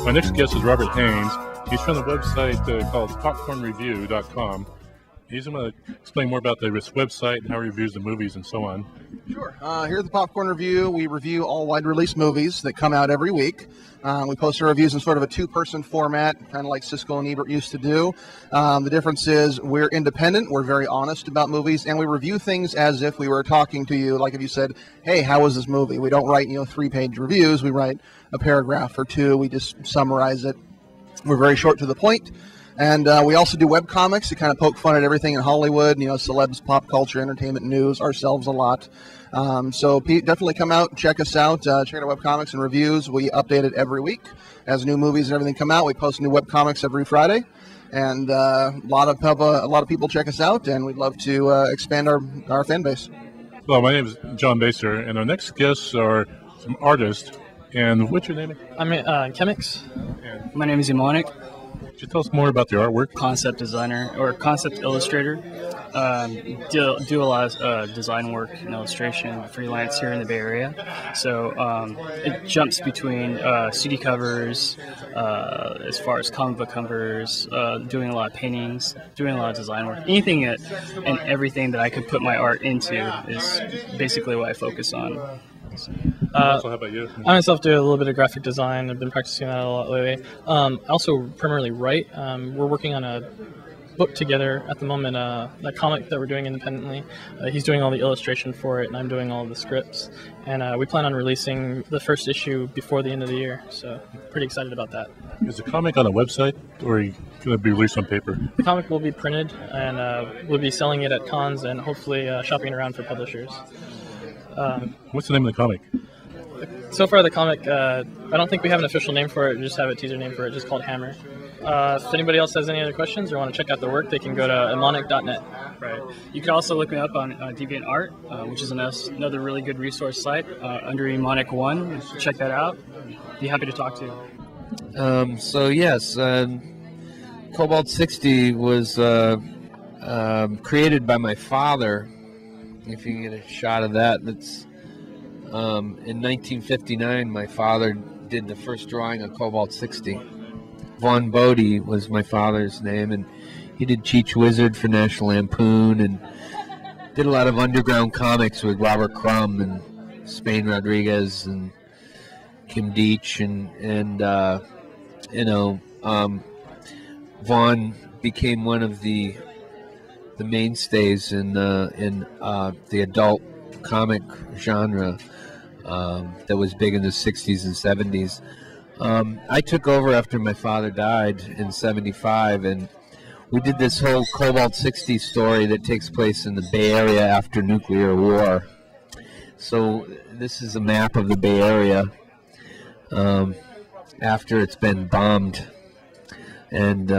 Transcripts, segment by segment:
My next guest is Robert Haines. He's from the website called popcornreview.com. He's going to explain more about this website and how he reviews the movies and so on. Sure. Here at the Popcorn Review, we review all wide-release movies that come out every week. We post our reviews in sort of a two-person format, kind of like Siskel and Ebert used to do. The difference is we're independent, we're very honest about movies, and we review things as if we were talking to you, like if you said, hey, how was this movie? We don't write, 3-page reviews. We write a paragraph or two. We just summarize it. We're very short to the point. And we also do webcomics to kind of poke fun at everything in Hollywood, celebs, pop culture, entertainment, news, ourselves a lot. So definitely come out, check us out, check out our webcomics and reviews. We update it every week. As new movies and everything come out, we post new webcomics every Friday. And a lot of people check us out, and we'd love to expand our fan base. Well, my name is John Bessire, and our next guests are some artists. And what's your name? I'm Chemix. And my name is Emonic. Could you tell us more about your artwork? Concept designer or concept illustrator. Do a lot of design work and illustration freelance here in the Bay Area. So it jumps between CD covers, as far as comic book covers, doing a lot of paintings, doing a lot of design work. Anything and everything that I could put my art into is basically what I focus on. How about you? I myself do a little bit of graphic design. I've been practicing that a lot lately. I also primarily write. We're working on a book together at the moment, that comic that we're doing independently. He's doing all the illustration for it, and I'm doing all of the scripts. And we plan on releasing the first issue before the end of the year, so pretty excited about that. Is the comic on a website, or are you going to be released on paper? The comic will be printed, and we'll be selling it at cons and hopefully shopping around for publishers. What's the name of the comic? So far, the comic, I don't think we have an official name for it. We just have a teaser name for it, just called Hammer. If anybody else has any other questions or want to check out the work, they can go to emonic.net. Right. You can also look me up on DeviantArt, which is another really good resource site under Emonic 1. Check that out. Be happy to talk to you. So yes, Cobalt 60 was created by my father. If you can get a shot of that, that's in 1959. My father did the first drawing of Cobalt 60. Von Bodie was my father's name, and he did Cheech Wizard for National Lampoon, and did a lot of underground comics with Robert Crumb and Spain Rodriguez and Kim Deitch, and Vaughn became one of the mainstays in the adult comic genre that was big in the 60s and 70s. I took over after my father died in 75, and we did this whole Cobalt 60 story that takes place in the Bay Area after nuclear war. So this is a map of the Bay Area after it's been bombed, and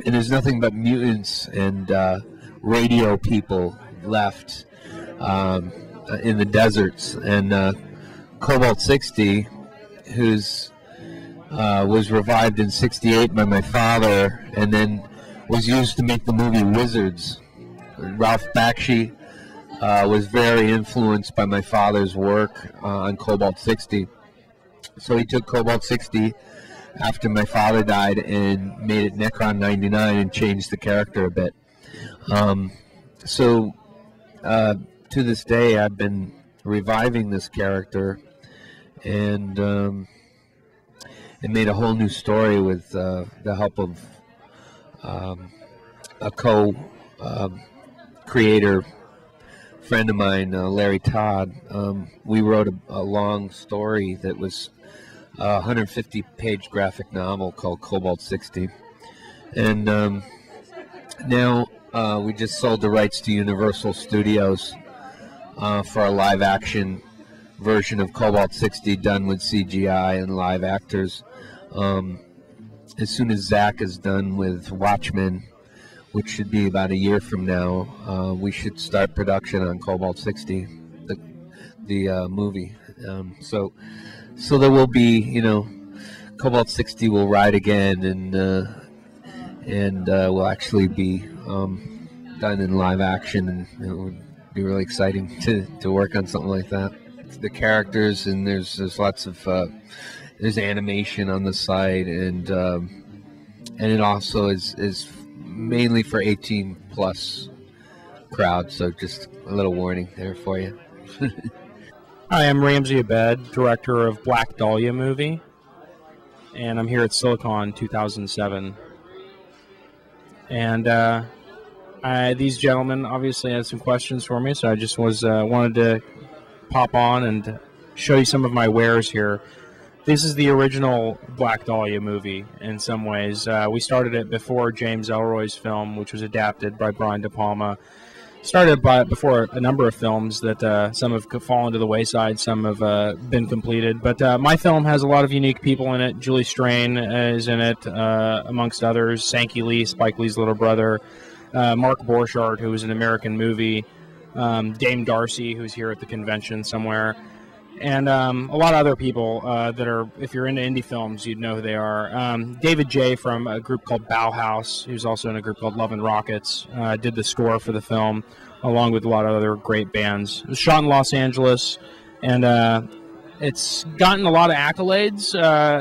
there's nothing but mutants and radio people left in the deserts. And Cobalt 60, who's was revived in '68 by my father, and then was used to make the movie Wizards. Ralph Bakshi was very influenced by my father's work on Cobalt 60. So he took Cobalt 60 after my father died and made it Necron 99 and changed the character a bit. To this day, I've been reviving this character and made a whole new story with the help of a co-creator friend of mine, Larry Todd. We wrote a long story that was a 150-page graphic novel called Cobalt 60. And now we just sold the rights to Universal Studios for a live-action version of Cobalt 60 done with CGI and live actors. As soon as Zach is done with Watchmen, which should be about a year from now, we should start production on Cobalt 60, the movie. So there will be, Cobalt 60 will ride again, and will actually be done in live action, and it would be really exciting to work on something like that. The characters, and there's lots of there's animation on the site, and it also is mainly for 18 plus crowd. So just a little warning there for you. Hi, I'm Ramzi Abed, director of Black Dahlia movie, and I'm here at Silicon 2007. And these gentlemen obviously had some questions for me, so I just wanted to pop on and show you some of my wares here. This is the original Black Dahlia movie in some ways. We started it before James Ellroy's film, which was adapted by Brian De Palma. Started before a number of films that some have fallen to the wayside, some have been completed. But my film has a lot of unique people in it. Julie Strain is in it, amongst others. Sankey Lee, Spike Lee's little brother. Mark Borchardt, who was an American movie. Dame Darcy, who's here at the convention somewhere. And a lot of other people that are, if you're into indie films, you'd know who they are. David J. from a group called Bauhaus, who's also in a group called Love and Rockets, did the score for the film, along with a lot of other great bands. It was shot in Los Angeles, and it's gotten a lot of accolades,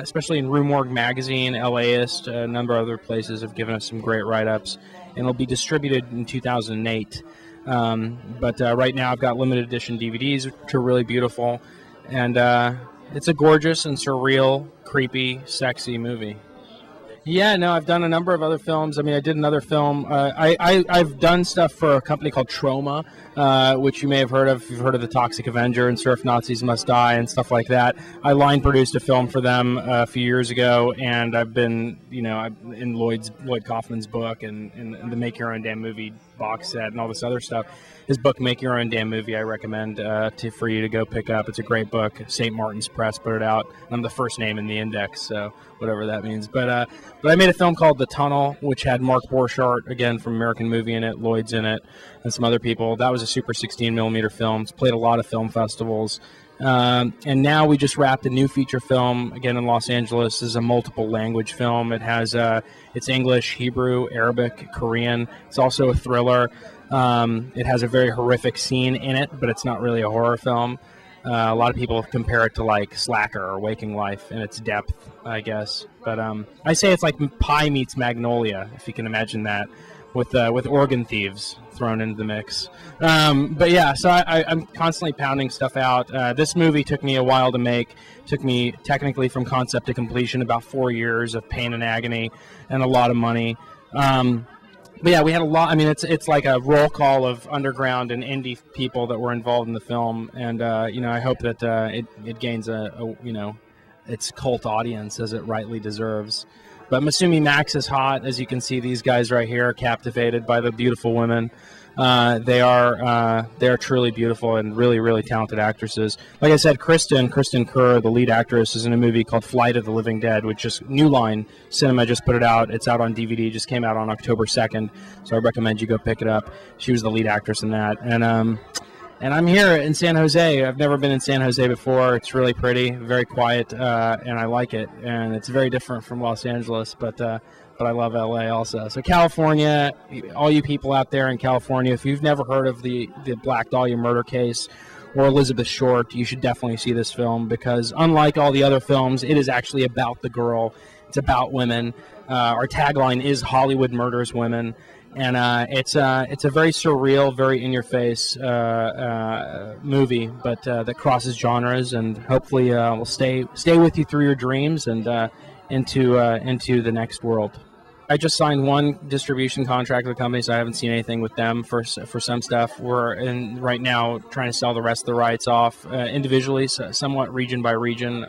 especially in Rue Morgue Magazine, LAist, a number of other places have given us some great write-ups, and it'll be distributed in 2008. But right now I've got limited edition DVDs, which are really beautiful. And it's a gorgeous and surreal, creepy, sexy movie. Yeah, no, I've done a number of other films. I mean, I did another film. I've done stuff for a company called Troma, which you may have heard of. You've heard of The Toxic Avenger and Surf Nazis Must Die and stuff like that. I line produced a film for them a few years ago, and I've been, in Lloyd Kaufman's book and the Make Your Own Damn Movie box set and all this other stuff. His book, Make Your Own Damn Movie, I recommend for you to go pick up. It's a great book. St. Martin's Press put it out. I'm the first name in the index, so whatever that means. But I made a film called The Tunnel, which had Mark Borchardt, again, from American Movie in it, Lloyd's in it, and some other people. That was a super 16mm film. It's played a lot of film festivals. And now we just wrapped a new feature film, again, in Los Angeles. This is a multiple language film. It has it's English, Hebrew, Arabic, Korean. It's also a thriller. It has a very horrific scene in it, but it's not really a horror film. A lot of people compare it to like Slacker or Waking Life in its depth, I guess. But I say it's like Pie meets Magnolia, if you can imagine that, with organ thieves thrown into the mix. But yeah, so I'm constantly pounding stuff out. This movie took me a while to make. Took me technically from concept to completion about 4 years of pain and agony and a lot of money. But yeah, we had a lot. I mean, it's like a roll call of underground and indie people that were involved in the film, and I hope that it gains its cult audience as it rightly deserves. But Masumi Max is hot, as you can see. These guys right here are captivated by the beautiful women. They are truly beautiful and really, really talented actresses. Like I said, Kristen Kerr, the lead actress, is in a movie called Flight of the Living Dead, which just New Line Cinema just put it out. It's out on DVD. Just came out on October 2nd, so I recommend you go pick it up. She was the lead actress in that. And I'm here in San Jose. I've never been in San Jose before. It's really pretty, very quiet, and I like it. And it's very different from Los Angeles, but I love LA also. So California, all you people out there in California, if you've never heard of the Black Dahlia murder case or Elizabeth Short, you should definitely see this film, because unlike all the other films, it is actually about the girl. It's about women. Our tagline is Hollywood Murders Women. And it's a very surreal, very in-your-face movie, but that crosses genres, and hopefully will stay with you through your dreams and into the next world. I just signed one distribution contract with the company, so I haven't seen anything with them for some stuff. We're right now trying to sell the rest of the rights off individually, somewhat region by region.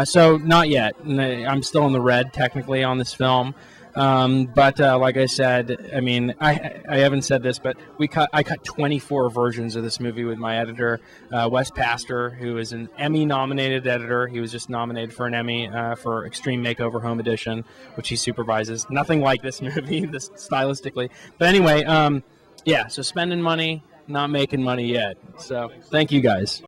So not yet. I'm still in the red technically on this film. But like I said, I mean, I haven't said this, but I cut 24 versions of this movie with my editor, Wes Pastor, who is an Emmy-nominated editor. He was just nominated for an Emmy for Extreme Makeover Home Edition, which he supervises. Nothing like this movie, this stylistically. But anyway, yeah, so spending money, not making money yet. So thank you guys.